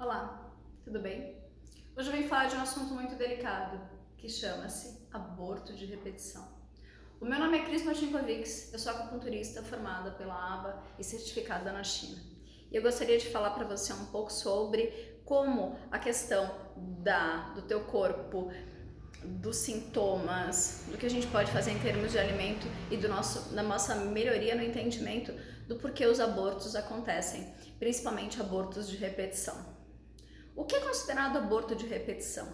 Olá, tudo bem? Hoje eu venho falar de um assunto muito delicado, que chama-se aborto de repetição. O meu nome é Cris Martinkovics, eu sou acupunturista formada pela ABA e certificada na China. E eu gostaria de falar para você um pouco sobre como a questão do teu corpo, dos sintomas, do que a gente pode fazer em termos de alimento e da nossa melhoria no entendimento do porquê os abortos acontecem, principalmente abortos de repetição. O que é considerado aborto de repetição?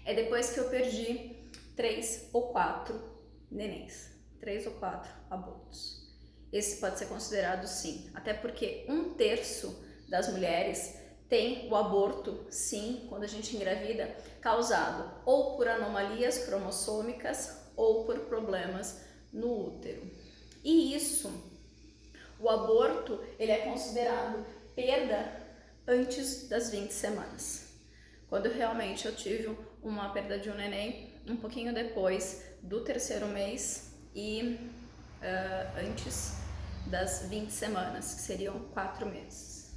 É depois que eu perdi 3 ou 4 nenéns, 3 ou 4 abortos. Esse pode ser considerado sim, até porque 1/3 das mulheres tem o aborto, sim, quando a gente engravida, causado ou por anomalias cromossômicas ou por problemas no útero. E isso, o aborto, ele é considerado perda antes das 20 semanas. Quando realmente eu tive uma perda de um neném, um pouquinho depois do 3º mês e antes das 20 semanas, que seriam 4 meses.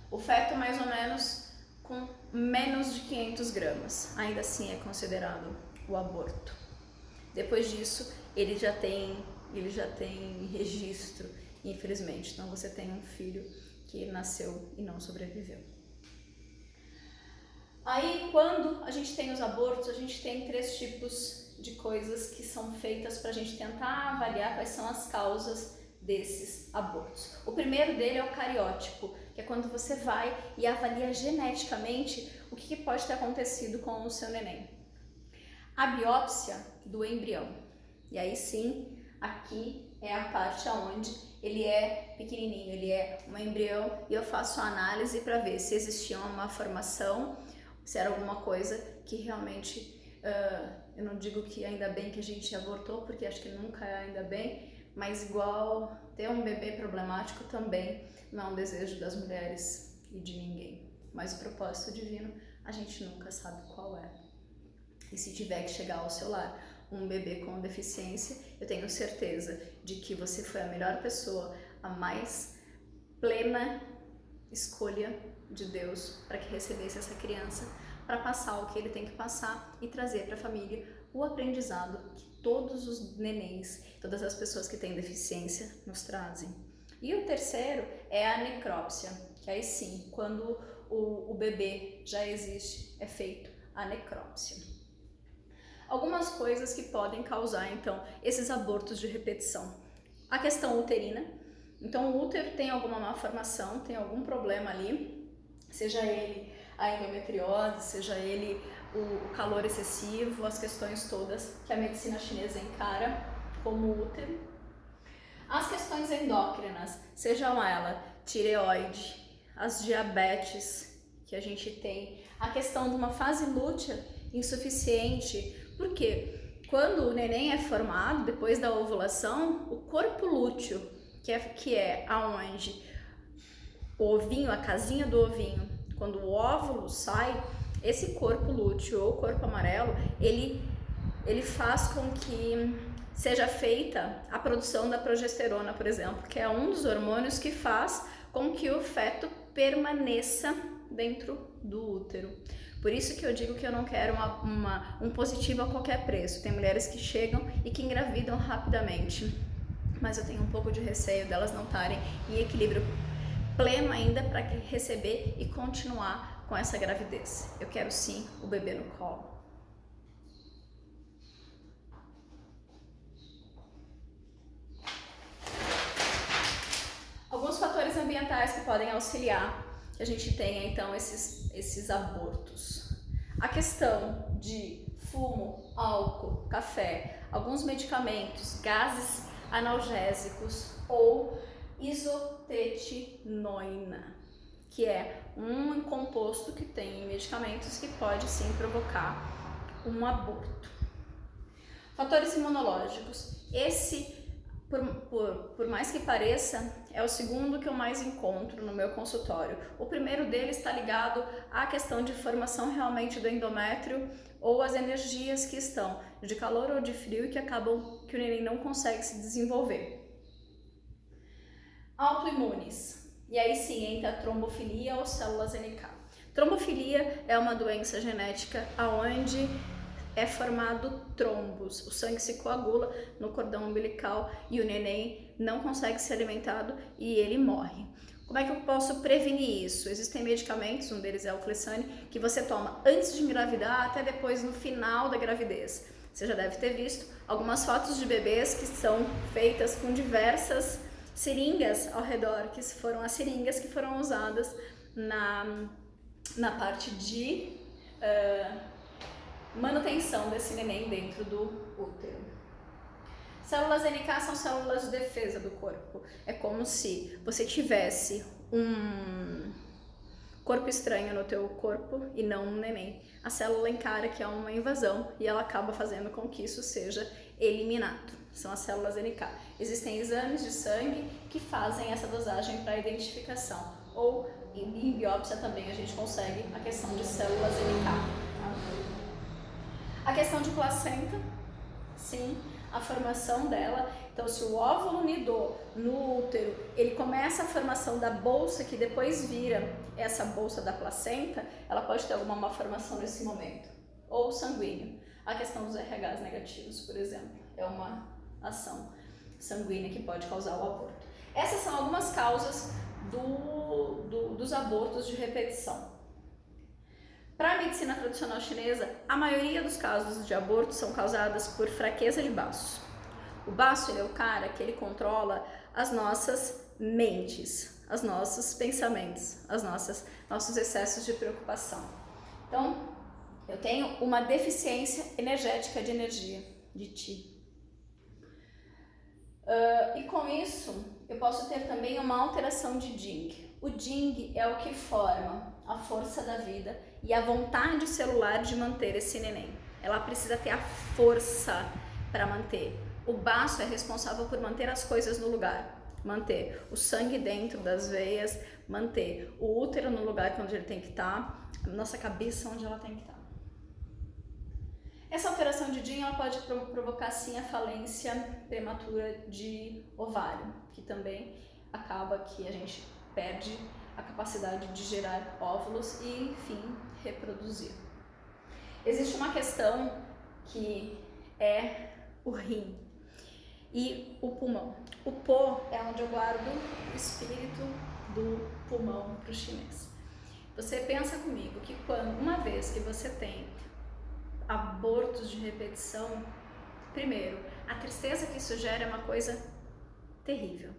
O feto mais ou menos com menos de 500 gramas, ainda assim é considerado o aborto. Depois disso, ele já tem registro, infelizmente. Então você tem um filho que nasceu e não sobreviveu. Aí, quando a gente tem os abortos, a gente tem 3 tipos de coisas que são feitas para a gente tentar avaliar quais são as causas desses abortos. O primeiro dele é o cariótipo, que é quando você vai e avalia geneticamente o que pode ter acontecido com o seu neném. A biópsia do embrião. E aí sim, aqui é a parte onde ele é pequenininho, ele é um embrião e eu faço a análise para ver se existia uma malformação, se era alguma coisa que realmente, eu não digo que ainda bem que a gente abortou, porque acho que nunca é ainda bem, mas igual ter um bebê problemático também não é um desejo das mulheres e de ninguém. Mas o propósito divino a gente nunca sabe qual é. E se tiver que chegar ao seu lar um bebê com deficiência, eu tenho certeza de que você foi a melhor pessoa, a mais plena escolha de Deus para que recebesse essa criança, para passar o que ele tem que passar e trazer para a família o aprendizado que todos os nenéns, todas as pessoas que têm deficiência nos trazem. E o terceiro é a necrópsia, que aí sim, quando o bebê já existe, é feito a necrópsia. Algumas coisas que podem causar, então, esses abortos de repetição. A questão uterina. Então, o útero tem alguma malformação, tem algum problema ali, seja ele a endometriose, seja ele o calor excessivo, as questões todas que a medicina chinesa encara como útero. As questões endócrinas, sejam elas tireoide, as diabetes que a gente tem, a questão de uma fase lútea insuficiente, porque quando o neném é formado, depois da ovulação, o corpo lúteo, que é aonde o ovinho, a casinha do ovinho, quando o óvulo sai, esse corpo lúteo ou corpo amarelo, ele faz com que seja feita a produção da progesterona, por exemplo, que é um dos hormônios que faz com que o feto permaneça dentro do útero. Por isso que eu digo que eu não quero um positivo a qualquer preço. Tem mulheres que chegam e que engravidam rapidamente, mas eu tenho um pouco de receio delas não estarem em equilíbrio pleno ainda para receber e continuar com essa gravidez. Eu quero sim o bebê no colo. Alguns fatores ambientais que podem auxiliar que a gente tenha então esses abortos. A questão de fumo, álcool, café, alguns medicamentos, gases analgésicos ou isotretinoína, que é um composto que tem em medicamentos que pode sim provocar um aborto. Fatores imunológicos. Esse, por mais que pareça, é o segundo que eu mais encontro no meu consultório. O primeiro dele está ligado à questão de formação realmente do endométrio ou as energias que estão de calor ou de frio e que acabam que o neném não consegue se desenvolver. Autoimunes. E aí sim entra a trombofilia ou células NK. Trombofilia é uma doença genética onde é formado trombos, o sangue se coagula no cordão umbilical e o neném não consegue ser alimentado e ele morre. Como é que eu posso prevenir isso? Existem medicamentos, um deles é o Clexane, que você toma antes de engravidar até depois no final da gravidez. Você já deve ter visto algumas fotos de bebês que são feitas com diversas seringas ao redor, que foram as seringas que foram usadas na parte de manutenção desse neném dentro do útero. Células NK são células de defesa do corpo. É como se você tivesse um corpo estranho no teu corpo e não um neném. A célula encara que é uma invasão e ela acaba fazendo com que isso seja eliminado. São as células NK. Existem exames de sangue que fazem essa dosagem para identificação. Ou em biópsia também a gente consegue a questão de células NK. A questão de placenta, sim, a formação dela. Então, se o óvulo nidou no útero, ele começa a formação da bolsa, que depois vira essa bolsa da placenta, ela pode ter alguma malformação nesse momento. Ou sanguíneo. A questão dos RHs negativos, por exemplo, é uma ação sanguínea que pode causar o aborto. Essas são algumas causas dos abortos de repetição. Para a medicina tradicional chinesa, a maioria dos casos de aborto são causadas por fraqueza de baço. O baço, ele é o cara que ele controla as nossas mentes, os nossos pensamentos, nossos excessos de preocupação. Então, eu tenho uma deficiência energética de energia, de Qi. E com isso, eu posso ter também uma alteração de Jing. O Jing é o que forma a força da vida e a vontade celular de manter esse neném. Ela precisa ter a força para manter. O baço é responsável por manter as coisas no lugar, manter o sangue dentro das veias, manter o útero no lugar onde ele tem que estar, a nossa cabeça onde ela tem que estar. Essa alteração de Jing ela pode provocar sim a falência prematura de ovário, que também acaba que a gente perde a capacidade de gerar óvulos e, enfim, reproduzir. Existe uma questão que é o rim e o pulmão. O po é onde eu guardo o espírito do pulmão para o chinês. Você pensa comigo que uma vez que você tem abortos de repetição, primeiro, a tristeza que isso gera é uma coisa terrível.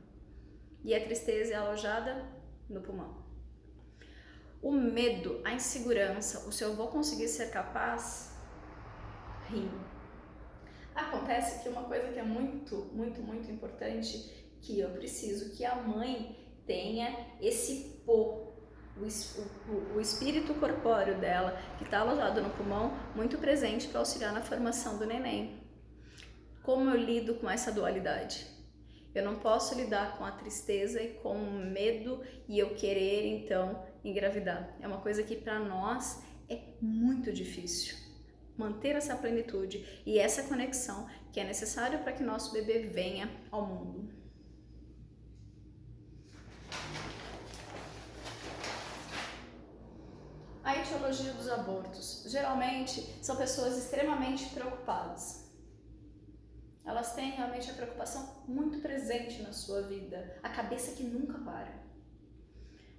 E a tristeza é alojada no pulmão. O medo, a insegurança, o se eu vou conseguir ser capaz, rim. Acontece que uma coisa que é muito, muito, muito importante, que eu preciso que a mãe tenha esse po, o espírito corpóreo dela, que está alojado no pulmão, muito presente para auxiliar na formação do neném. Como eu lido com essa dualidade? Eu não posso lidar com a tristeza e com o medo e eu querer, então, engravidar. É uma coisa que para nós é muito difícil. Manter essa plenitude e essa conexão que é necessário para que nosso bebê venha ao mundo. A etiologia dos abortos. Geralmente são pessoas extremamente preocupadas. Elas têm realmente a preocupação muito presente na sua vida, a cabeça que nunca para.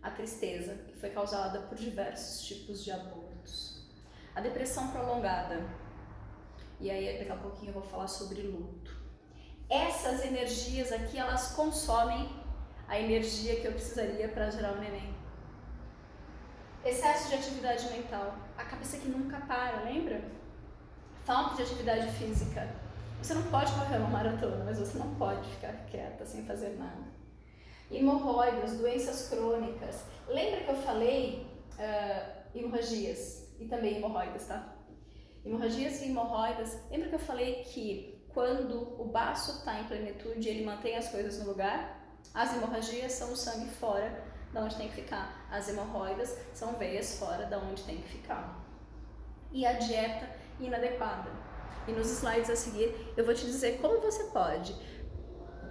A tristeza, que foi causada por diversos tipos de abortos. A depressão prolongada. E aí daqui a pouquinho eu vou falar sobre luto. Essas energias aqui, elas consomem a energia que eu precisaria para gerar o neném. Excesso de atividade mental, a cabeça que nunca para, lembra? Falta de atividade física. Você não pode correr uma maratona, mas você não pode ficar quieta sem fazer nada. Hemorroidas, doenças crônicas. Lembra que eu falei hemorragias e também hemorroidas, tá? Hemorragias e hemorroidas. Lembra que eu falei que quando o baço está em plenitude, ele mantém as coisas no lugar? As hemorragias são o sangue fora da onde tem que ficar. As hemorroidas são veias fora da onde tem que ficar. E a dieta inadequada. E nos slides a seguir eu vou te dizer como você pode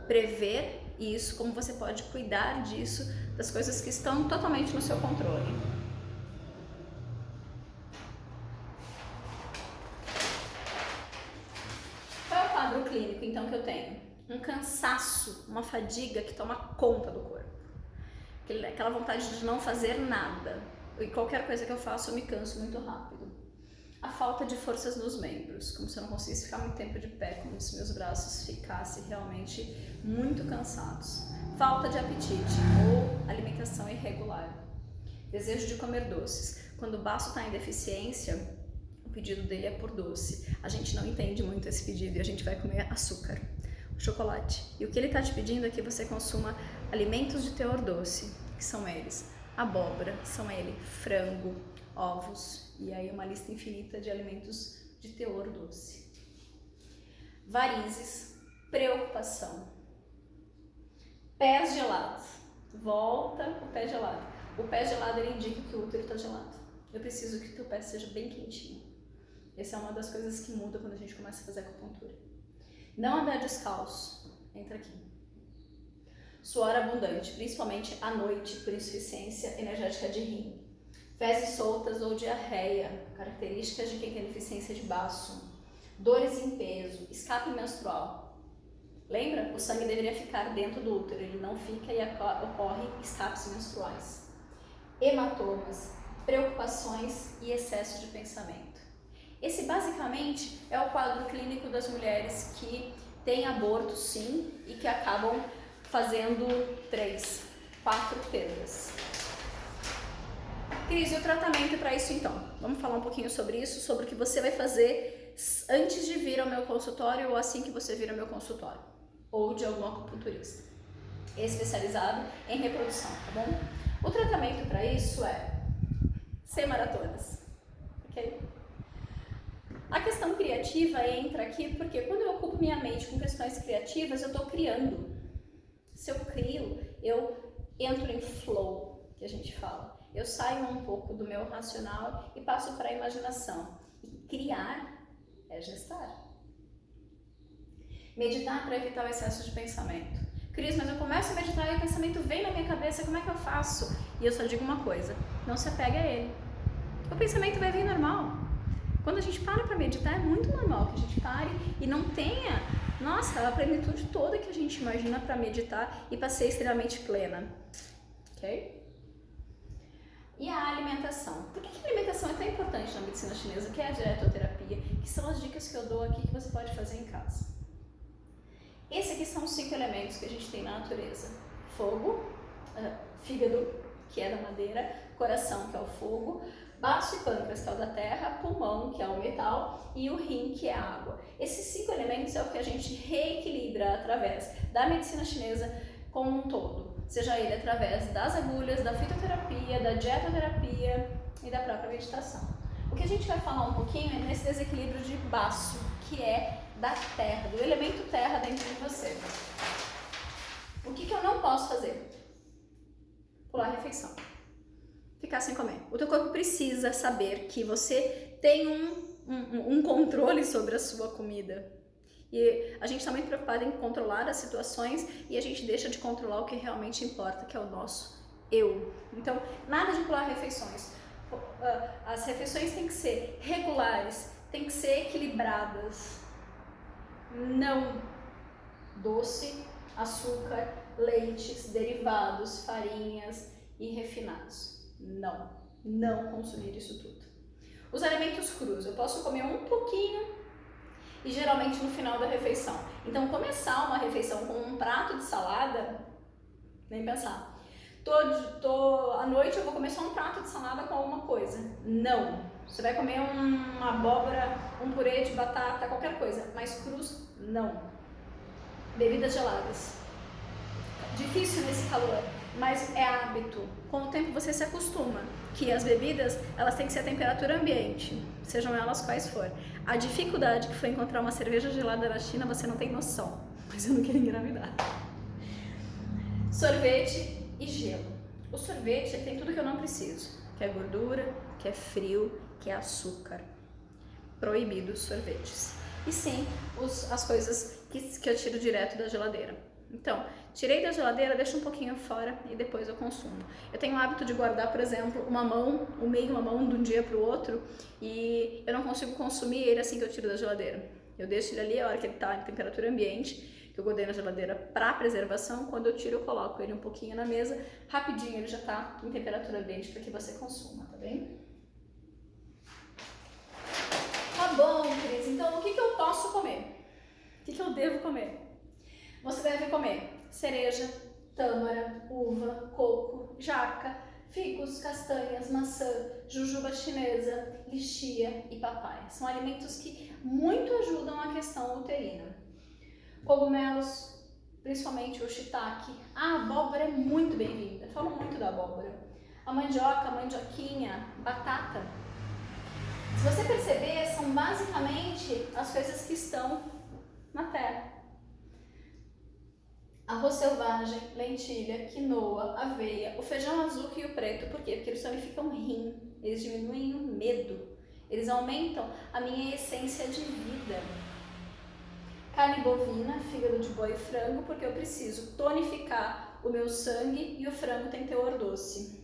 prever isso, como você pode cuidar disso, das coisas que estão totalmente no seu controle. Qual é o quadro clínico, então, que eu tenho? Um cansaço, uma fadiga que toma conta do corpo. Aquela vontade de não fazer nada. E qualquer coisa que eu faço, eu me canso muito rápido. A falta de forças nos membros, como se eu não conseguisse ficar muito tempo de pé, como se meus braços ficassem realmente muito cansados. Falta de apetite ou alimentação irregular. Desejo de comer doces. Quando o baço está em deficiência, o pedido dele é por doce. A gente não entende muito esse pedido e a gente vai comer açúcar, chocolate. E o que ele está te pedindo é que você consuma alimentos de teor doce, que são eles abóbora, são ele frango, ovos e aí uma lista infinita de alimentos de teor doce. Varizes, preocupação. Pés gelados. Volta o pé gelado. O pé gelado ele indica que o útero está gelado. Eu preciso que o teu pé seja bem quentinho. Essa é uma das coisas que muda quando a gente começa a fazer acupuntura. Não andar descalço. Entra aqui. Suor abundante, principalmente à noite, por insuficiência energética de rim. Fezes soltas ou diarreia, características de quem tem deficiência de baço. Dores em peso, escape menstrual. Lembra? O sangue deveria ficar dentro do útero, ele não fica e ocorre escapes menstruais. Hematomas, preocupações e excesso de pensamento. Esse basicamente é o quadro clínico das mulheres que têm aborto sim e que acabam fazendo 3, 4 perdas. Cris, e o tratamento para isso então? Vamos falar um pouquinho sobre isso, sobre o que você vai fazer antes de vir ao meu consultório ou assim que você vir ao meu consultório, ou de algum acupunturista especializado em reprodução, tá bom? O tratamento para isso é sem maratonas, ok? A questão criativa entra aqui porque quando eu ocupo minha mente com questões criativas, eu estou criando. Se eu crio, eu entro em flow, que a gente fala. Eu saio um pouco do meu racional e passo para a imaginação. E criar é gestar. Meditar para evitar o excesso de pensamento. Cris, mas eu começo a meditar e o pensamento vem na minha cabeça, como é que eu faço? E eu só digo uma coisa, não se apega a ele. O pensamento vai vir normal. Quando a gente para meditar, é muito normal que a gente pare e não tenha, nossa, a plenitude toda que a gente imagina para meditar e para ser extremamente plena. Ok? E a alimentação. Por que a alimentação é tão importante na medicina chinesa, que é a dietoterapia, que são as dicas que eu dou aqui que você pode fazer em casa. Esses aqui são os 5 elementos que a gente tem na natureza. Fogo, fígado, que é da madeira, coração, que é o fogo, baço e pâncreas, que é o da terra, pulmão, que é o metal, e o rim, que é a água. Esses 5 elementos é o que a gente reequilibra através da medicina chinesa como um todo, seja ele através das agulhas, da fitoterapia, da dietoterapia e da própria meditação. O que a gente vai falar um pouquinho é nesse desequilíbrio de baço, que é da terra, do elemento terra dentro de você. O que eu não posso fazer? Pular a refeição. Ficar sem comer. O teu corpo precisa saber que você tem um controle sobre a sua comida. E a gente está muito preocupado em controlar as situações e a gente deixa de controlar o que realmente importa, que é o nosso eu. Então, nada de pular refeições. As refeições têm que ser regulares, têm que ser equilibradas. Não doce, açúcar, leites, derivados, farinhas e refinados. Não consumir isso tudo. Os alimentos crus, eu posso comer um pouquinho e geralmente no final da refeição. Então começar uma refeição com um prato de salada, nem pensar. À noite eu vou comer só um prato de salada com alguma coisa. Não. Você vai comer uma abóbora, um purê de batata, qualquer coisa, mas crus, não. Bebidas geladas. Difícil nesse calor, mas é hábito. Com o tempo você se acostuma que as bebidas, elas têm que ser a temperatura ambiente, sejam elas quais for. A dificuldade que foi encontrar uma cerveja gelada na China, você não tem noção, mas eu não queria engravidar. Sorvete e gelo. O sorvete tem tudo que eu não preciso, que é gordura, que é frio, que é açúcar. Proibido os sorvetes. E sim, as coisas que eu tiro direto da geladeira. Então, tirei da geladeira, deixo um pouquinho fora e depois eu consumo. Eu tenho o hábito de guardar, por exemplo, uma mão, um meio uma mão de um dia para o outro e eu não consigo consumir ele assim que eu tiro da geladeira. Eu deixo ele ali a hora que ele está em temperatura ambiente, que eu guardei na geladeira para preservação. Quando eu tiro, eu coloco ele um pouquinho na mesa, rapidinho ele já está em temperatura ambiente para que você consuma, tá bem? Tá bom, Cris. Então, o que eu posso comer? O que eu devo comer? Você deve comer cereja, tâmara, uva, coco, jaca, figos, castanhas, maçã, jujuba chinesa, lixia e papai. São alimentos que muito ajudam a questão uterina. Cogumelos, principalmente o shiitake. A abóbora é muito bem-vinda. Falo muito da abóbora. A mandioca, a mandioquinha, batata. Se você perceber, são basicamente as coisas que estão na terra. Arroz selvagem, lentilha, quinoa, aveia, o feijão azul e o preto. Por quê? Porque eles tonificam o rim, eles diminuem o medo, eles aumentam a minha essência de vida. Carne bovina, fígado de boi e frango, porque eu preciso tonificar o meu sangue e o frango tem teor doce.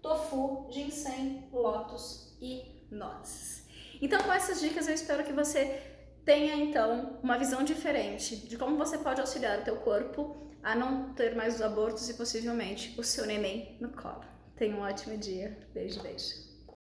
Tofu, ginseng, lótus e nozes. Então, com essas dicas, eu espero que você tenha, então, uma visão diferente de como você pode auxiliar o teu corpo a não ter mais os abortos e, possivelmente, o seu neném no colo. Tenha um ótimo dia. Beijo, beijo.